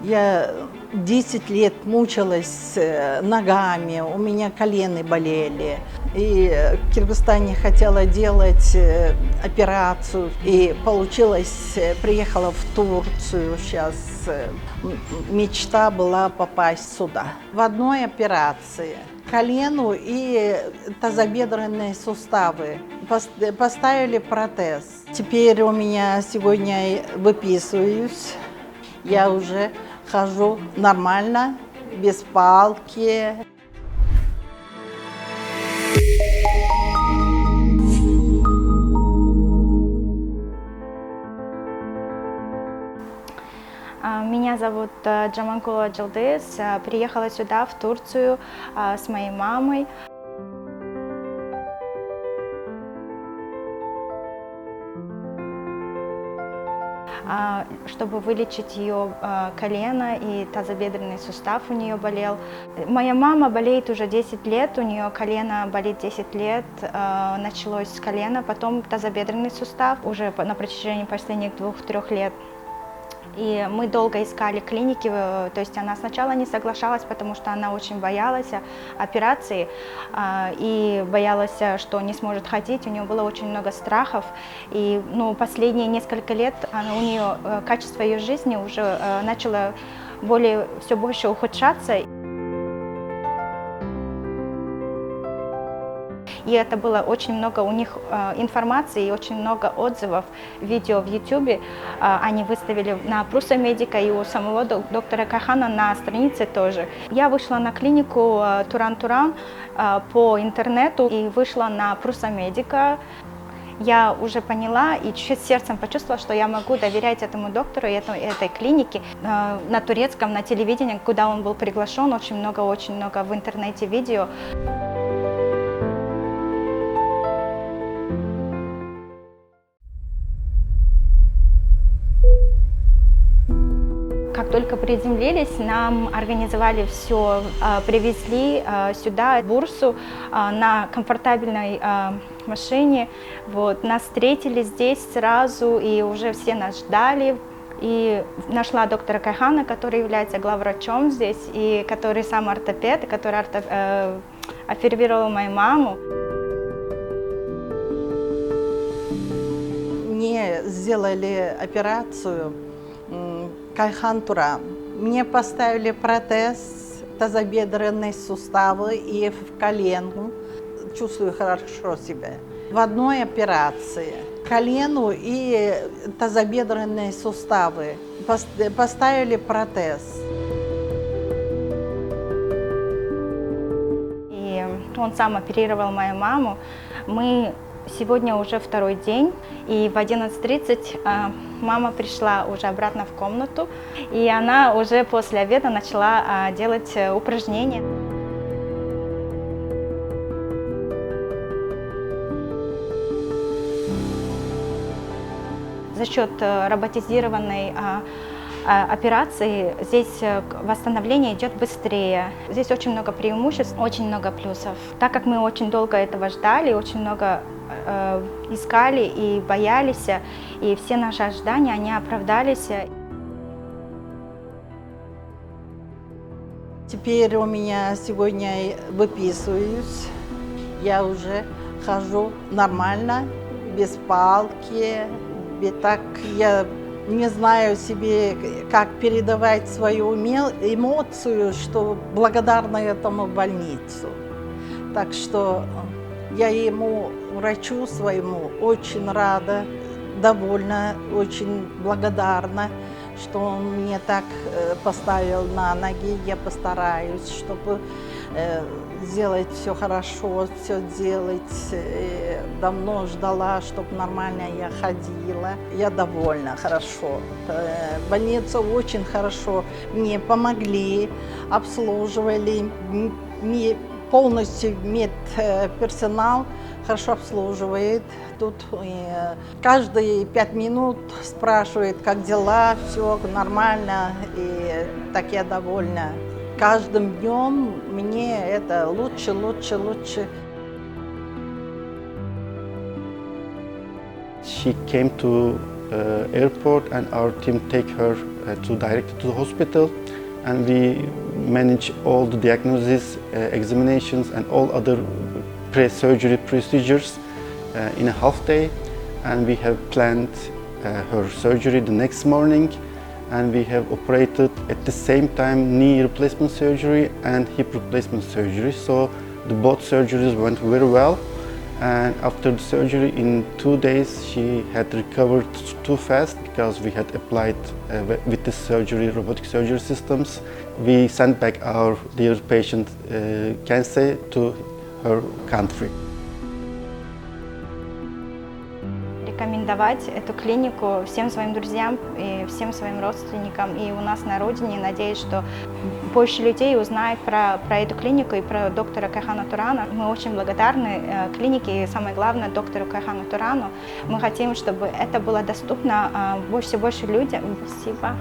Я 10 лет мучилась ногами, у меня колены болели. И в Киргизстане хотела делать операцию. И получилось, приехала в Турцию сейчас. Мечта была попасть сюда. В одной операции колену и тазобедренные суставы. Поставили протез. Теперь у меня сегодня выписываюсь. Я уже хожу нормально, без палки. Меня зовут Джаманкулова Джилдыз. Приехала сюда, в Турцию, с моей мамой. Чтобы вылечить ее колено и тазобедренный сустав у нее болел. Моя мама болеет уже 10 лет, у нее колено болит 10 лет, началось с колена, потом тазобедренный сустав уже на протяжении последних 2-3 лет. И мы долго искали клиники, то есть она сначала не соглашалась, потому что она очень боялась операции и боялась, что не сможет ходить, у нее было очень много страхов. И последние несколько лет у нее качество ее жизни уже начало все больше ухудшаться. И это было очень много у них информации и очень много отзывов, видео в YouTube. Они выставили на Пруса Медика и у самого доктора Кайхана на странице тоже. Я вышла на клинику Туран-Туран по интернету и вышла на Пруса Медика. Я уже поняла и чуть сердцем почувствовала, что я могу доверять этому доктору и этой клинике. На турецком, на телевидении, куда он был приглашен, очень много в интернете видео. Как только приземлились, нам организовали все, привезли сюда, в Бурсу, на комфортабельной машине. Нас встретили здесь сразу, и уже все нас ждали. И нашла доктора Кайхана, который является главврачом здесь, и который сам ортопед, который оперировал мою маму. Мне сделали операцию Кайхан Туран. Мне поставили протез, тазобедренные суставы и в колену. Чувствую хорошо себя. В одной операции колену и тазобедренные суставы поставили протез. И он сам оперировал мою маму. Мы сегодня уже второй день, и в 11:30 мама пришла уже обратно в комнату, и она уже после обеда начала делать упражнения. За счет роботизированной операции здесь восстановление идет быстрее. Здесь очень много преимуществ, очень много плюсов. Так как мы очень долго этого ждали, очень много искали и боялись, и все наши ожидания, они оправдались. Теперь у меня сегодня выписываюсь. Я уже хожу нормально, без палки. И так я не знаю себе, как передавать свою эмоцию, что благодарна этому больницу. Так что я ему, врачу своему, очень рада, довольна, очень благодарна, что он мне так поставил на ноги. Я постараюсь, чтобы сделать все хорошо, все делать. Давно ждала, чтобы нормально я ходила. Я довольна, хорошо. Больница очень хорошо мне помогли, обслуживали. Полностью медперсонал хорошо обслуживает. Тут каждые 5 минут спрашивает, как дела, все нормально, и так я довольна. Каждым днем мне это лучше. She came to airport and our team take her to direct to the hospital, and we manage all the diagnosis, examinations, and all other pre-surgery procedures in a half day. And we have planned her surgery the next morning, and we have operated at the same time knee replacement surgery and hip replacement surgery. So both surgeries went very well, and after the surgery in 2 days she had recovered too fast because we had applied with the surgery robotic surgery systems. We sent back our dear patient Kense to her country. Рекомендовать эту клинику всем своим друзьям и всем своим родственникам и у нас на родине. Надеюсь, что больше людей узнает про эту клинику и про доктора Кайхана Турана. Мы очень благодарны клинике и, самое главное, доктору Кайхану Турану. Мы хотим, чтобы это было доступно все больше людям. Спасибо.